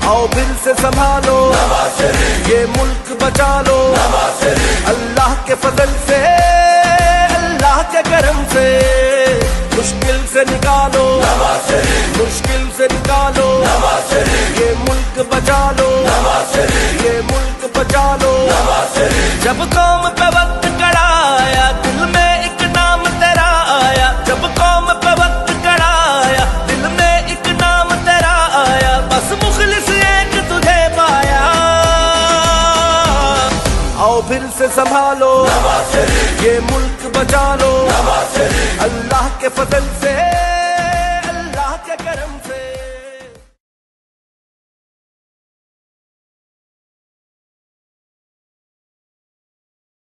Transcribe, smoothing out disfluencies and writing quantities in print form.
आओ फिर से संभालो ये मुल्क बचा लो, अल्लाह के फजल से, अल्लाह के करम से, मुश्किल से निकालो, मुश्किल से निकालो, ये मुल्क बचा लो, ये मुल्क बचा लो। जब कौम पे वक्त कड़ा आया, दिल में एक नाम तेरा आया, जब कौम पे वक्त कड़ा आया, दिल में एक नाम तेरा आया, बस मुखलिस एक तुझे पाया। आओ फिर से संभालो ये मुल्क बचा लो, अल्लाह के फजल से।